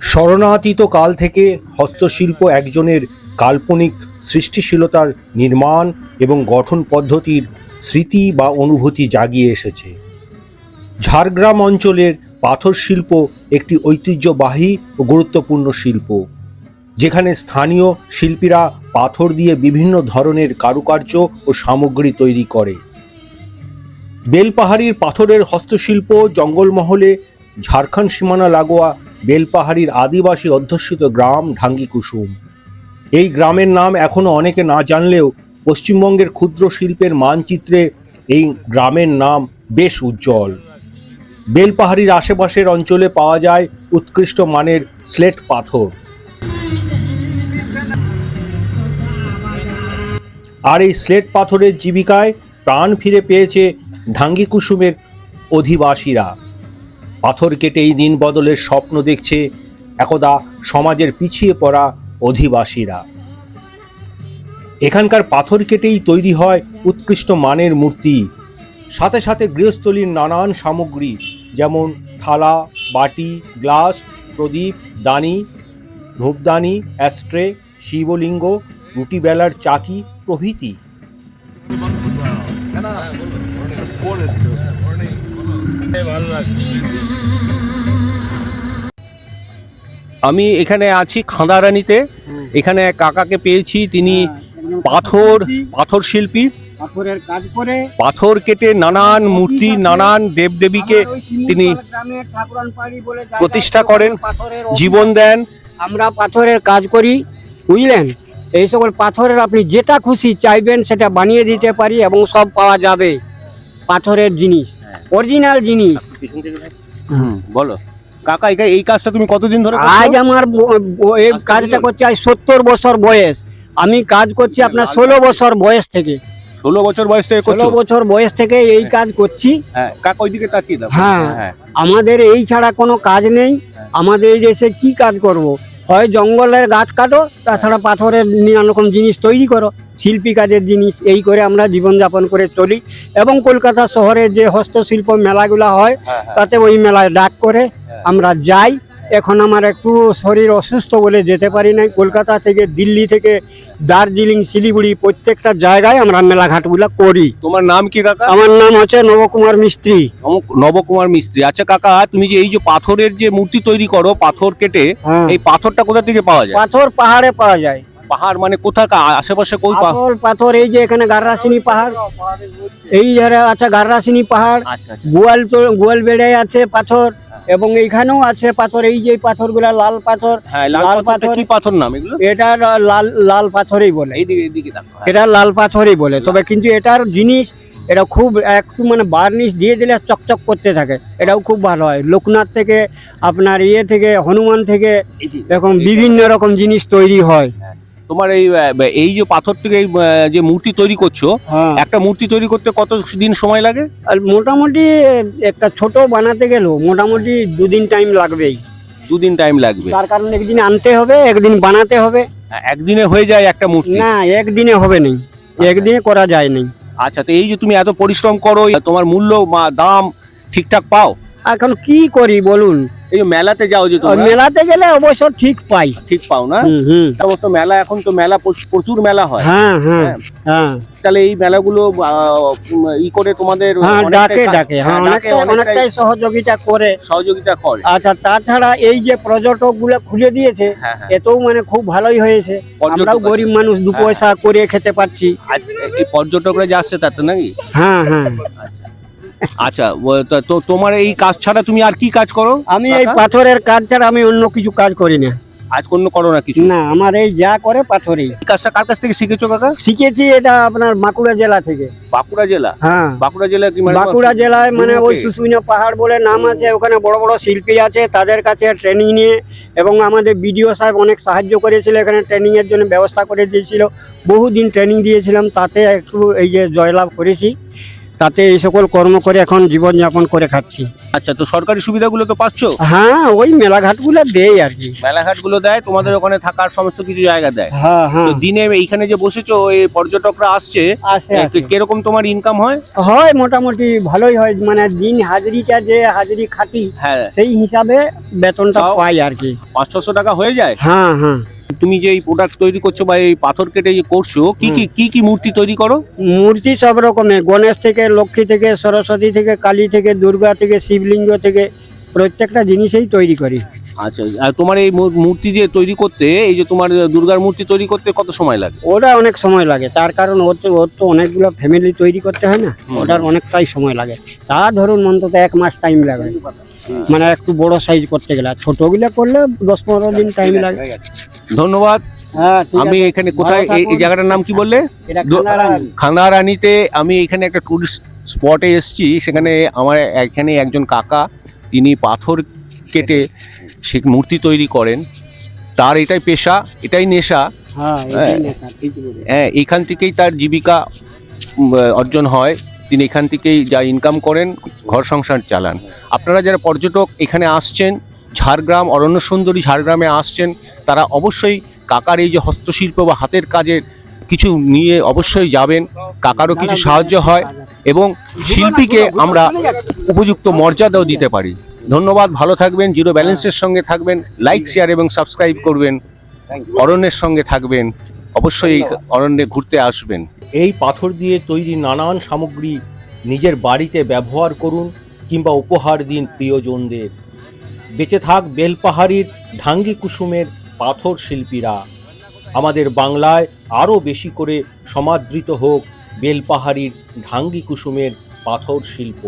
স্মরণাতীত কাল থেকে হস্তশিল্প একজনের কাল্পনিক সৃষ্টিশীলতার নির্মাণ এবং গঠন পদ্ধতির স্মৃতি বা অনুভূতি জাগিয়ে এসেছে। ঝাড়গ্রাম অঞ্চলের পাথর শিল্প একটি ঐতিহ্যবাহী ও গুরুত্বপূর্ণ শিল্প, যেখানে স্থানীয় শিল্পীরা পাথর দিয়ে বিভিন্ন ধরনের কারুকার্য ও সামগ্রী তৈরি করে। বেলপাহাড়ির পাথরের হস্তশিল্প জঙ্গলমহলে ঝাড়খণ্ড সীমানা লাগোয়া বেলপাহাড়ির আদিবাসী অধ্যুষিত গ্রাম ঢাঙ্গিকুসুম। এই গ্রামের নাম এখনও অনেকে না জানলেও পশ্চিমবঙ্গের ক্ষুদ্র শিল্পের মানচিত্রে এই গ্রামের নাম বেশ উজ্জ্বল। বেলপাহাড়ির আশেপাশের অঞ্চলে পাওয়া যায় উৎকৃষ্ট মানের স্লেট পাথর, আর এই স্লেট পাথরের জীবিকায় প্রাণ ফিরে পেয়েছে ঢাঙ্গিকুসুমের অধিবাসীরা। পাথর কেটে এই দিন বদলের স্বপ্ন দেখছে একদা সমাজের পিছিয়ে পড়া অধিবাসীরা। এখানকার পাথর কেটেই তৈরি হয় উৎকৃষ্ট মানের মূর্তি, সাথে সাথে গৃহস্থলীর নানান সামগ্রী যেমন থালা, বাটি, গ্লাস, প্রদীপ, দানি, ধূপদানি, অ্যাস্ট্রে, শিবলিঙ্গ, রুটি বেলার চাকি প্রভৃতি। আমি এখানে আছি খাঁদারানিতে। এখানে কাকাকে পেয়েছি, তিনি পাথর শিল্পী। পাথরের কাজ করে পাথর কেটে নানান মূর্তি, নানান দেবদেবীকে তিনি প্রতিষ্ঠা করেন, জীবন দেন। আমরা পাথরের কাজ করি, বুঝলেন। এই সকল পাথরের আপনি যেটা খুশি চাইবেন সেটা বানিয়ে দিতে পারি এবং সব পাওয়া যাবে। পাথরের জিনিস, অরিজিনাল জিনিস। বলো কাকা, এই কাজটা তুমি কতদিন ধরে? আজ আমার এই কাজটা করছি আজ 70 বছর বয়স। আমি কাজ করছি আপনার 16 বছর বয়স থেকে। 16 বছর বয়স থেকে? 16 বছর বয়স থেকে এই কাজ করছি। কাকা ওইদিকে তাকিয়ে দাও। হ্যাঁ, আমাদের এই ছাড়া কোনো কাজ নেই। আমাদের এই দেশে কি কাজ করব? হয় জঙ্গলের গাছ কাটো, তাছাড়া পাথরের নানা রকম জিনিস তৈরি করো, শিল্পী কাজের জিনিস। এই করে আমরা জীবনযাপন করে চলি। এবং কলকাতা শহরে যে হস্তশিল্প মেলাগুলো হয়, তাতে ওই মেলায় ডাক করে আমরা যাই। এখন আমার একটু শরীর অসুস্থ বলে যেতে পারি নাই। কলকাতা থেকে, দিল্লি থেকে, দার্জিলিং, শিলিগুড়ি প্রত্যেকটা জায়গায় আমরা মেলাঘাটগুলো করি। তোমার নাম কি কাকা? আমার নাম হচ্ছে নবকুমার মিস্ত্রি। নবকুমার মিস্ত্রি। আচ্ছা কাকা, তুমি যে এই যে পাথরের যে মূর্তি তৈরি করো পাথর কেটে, এই পাথরটা কোথা থেকে পাওয়া যায়? পাথর পাহাড়ে পাওয়া যায়। পাহাড় মানে কোথায়? আশেপাশে কোন পাথর? এই যে এখানে গাররাসিনী পাহাড়, এই ধারে আছে গাররাসিনী পাহাড়। গোয়াল বেড়ে আছে পাথর, এবং এইখানেও আছে পাথর। এই যে পাথরগুলা লাল পাথর। লাল পাথর কি পাথর নাম এগুলো? এটা লাল পাথরই বলে। এইদিকে দেখো, এটা লাল পাথরই বলে। তবে কিন্তু এটার জিনিস, এটা খুব একটু মানে বার্নিশ দিয়ে দিলে চকচক করতে থাকে। এটাও খুব ভালো হয়। লোকনাথ থেকে, আপনার থেকে, হনুমান থেকে এরকম বিভিন্ন রকম জিনিস তৈরি হয়। তোমার এই যে পাথর থেকে যে মূর্তি তৈরি করছো, একটা মূর্তি তৈরি করতে কত দিন সময় লাগে? আর মোটামুটি একটা ছোট বানাতে গেলেও মোটামুটি 2 দিন টাইম লাগবেই। 2 দিন টাইম লাগবে, তার কারণ একদিন আনতে হবে, একদিন বানাতে হবে। একদিনে হয়ে যায় একটা মূর্তি? না, একদিনে হবে না, একদিনে করা যায় না। আচ্ছা, তো এই যে তুমি এত পরিশ্রম করো, তোমার মূল্য দাম ঠিকঠাক পাও? এখন কি করি বলুন। এই মেলাতে যাও যে তোমরা, মেলাতে গেলে অবশ্য ঠিক পাই। ঠিক পাও না? অবশ্য মেলা, এখন তো মেলা প্রচুর মেলা হয়। তাহলে এই মেলাগুলো করে তোমাদের অনেকটাই সহযোগিতা করে। আচ্ছা, তাছাড়া এই যে পর্যটক গুলো খুলে দিয়েছে, এতেও মানে খুব ভালোই হয়েছে। আমরাও গরিব মানুষ 2 পয়সা করে খেতে পারছি। এই পর্যটকরা যে আসছে তাতে নাকি? হ্যাঁ। আচ্ছা, তো তোমার এই কাজ ছাড়া তুমি আর কি কাজ করো? আমি এই পাথরের কাজ ছাড়া আমি অন্য কিছু কাজ করি না। আজ অন্য করো না কিছু? না, আমার এই যা করে পাথরেই। কাজটা কার কাছ থেকে শিখেছো কাকা? শিখেছি এটা আপনার বাঁকুড়া জেলা থেকে। বাঁকুড়া জেলা? হ্যাঁ। বাঁকুড়া জেলা কি? বাঁকুড়া জেলায় মানে ওই শুশুনিয়া পাহাড় বলে নাম আছে, ওখানে বড় বড় শিল্পী আছে, তাদের কাছে ট্রেনিং নিয়ে, এবং আমাদের বিডিও সাহেব অনেক সাহায্য করেছিল, এখানে ট্রেনিং এর জন্য ব্যবস্থা করে দিয়েছিল। বহুদিন ট্রেনিং দিয়েছিলাম, তাতে একটু এই যে জয়লাভ করেছি। তাতে এই সকল কর্ম করে এখন জীবনযাপন করে খাচ্ছি। আচ্ছা, তো সরকারি সুবিধাগুলো তো পাচ্ছ? হ্যাঁ, ওই মেলাঘাটগুলো দেয় আর কি। মেলাঘাটগুলো দেয়, তোমাদের ওখানে থাকার সমস্ত কিছু জায়গা দেয়। হ্যাঁ হ্যাঁ, তো দিনে এইখানে যে বসেছো, এই পর্যটকরা আসছে, আসে আসে। কিরকম তোমার ইনকাম হয়? হয় মোটামুটি ভালোই হয়, মানে দিন হাজিরিটা যে হাজিরি খাটি হ্যাঁ, সেই হিসাবে বেতনটা তাও? পাই আর কি। 500-600 টাকা হয়ে যায়। হ্যাঁ হ্যাঁ, তুমি যে এই প্রোডাক্ট তৈরি করছো বা এই পাথর কেটে যে করছো, কি মূর্তি তৈরি করো? মূর্তি সব রকমের, গণেশ থেকে, লক্ষ্মী থেকে, সরস্বতী থেকে, কালী থেকে, দুর্গা থেকে, শিবলিঙ্গ থেকে, প্রত্যেকটা জিনিসই তৈরি করি। আচ্ছা, আর তোমার এই মূর্তি যে তৈরি করতে, এই যে তোমার দুর্গার মূর্তি তৈরি করতে কত সময় লাগে? ওটা অনেক সময় লাগে, তার কারণ ওর তো অনেকগুলো ফ্যামিলি তৈরি করতে হয় না, ওটার অনেকটাই সময় লাগে। তা ধরুন অন্তত 1 মাস টাইম লাগে, মানে একটু বড় সাইজ করতে গেলে। আর ছোটগুলো করলে 10-15 দিন টাইম লাগে। ধন্যবাদ। হ্যাঁ, ঠিক আমি আছে। এখানে কোথায়, ভালো থাকুন। এই জায়গাটার নাম কি বললে? এটা খানারানি। খানারানিতে আমি এখানে একটা টুরিস্ট স্পটে এসেছি। সেখানে আমার এখানে একজন কাকা, তিনি পাথর কেটে সে মূর্তি তৈরি করেন। তার এটাই পেশা, এটাই নেশা। হ্যাঁ, এটাই নেশা, ঠিকই বলেছেন। হ্যাঁ, এখান থেকেই তার জীবিকা অর্জন হয়। তিনি এখান থেকেই যা ইনকাম করেন, ঘর সংসার চালান। আপনারা যারা পর্যটক এখানে আসছেন, ঝাড়গ্রাম অরণ্য সুন্দরী ঝাড়গ্রামে আসছেন, তারা অবশ্যই কাকার এই যে হস্তশিল্প বা হাতের কাজের কিছু নিয়ে অবশ্যই যাবেন। কাকারও কিছু সাহায্য হয় এবং শিল্পীকে আমরা উপযুক্ত মর্যাদাও দিতে পারি। ধন্যবাদ, ভালো থাকবেন, জিরো ব্যালেন্সের সঙ্গে থাকবেন, লাইক, শেয়ার এবং সাবস্ক্রাইব করবেন, অরণ্যের সঙ্গে থাকবেন, অবশ্যই এই অরণ্যে ঘুরতে আসবেন। এই পাথর দিয়ে তৈরি নানান সামগ্রী নিজের বাড়িতে ব্যবহার করুন কিংবা উপহার দিন প্রিয়জনদের। বেঁচে থাক বেলপাহাড়ির ঢাঙ্গি কুসুমের পাথর শিল্পীরা। আমাদের বাংলায় আরও বেশি করে সমাদৃত হোক বেলপাহাড়ির ঢাঙ্গি কুসুমের পাথর শিল্প।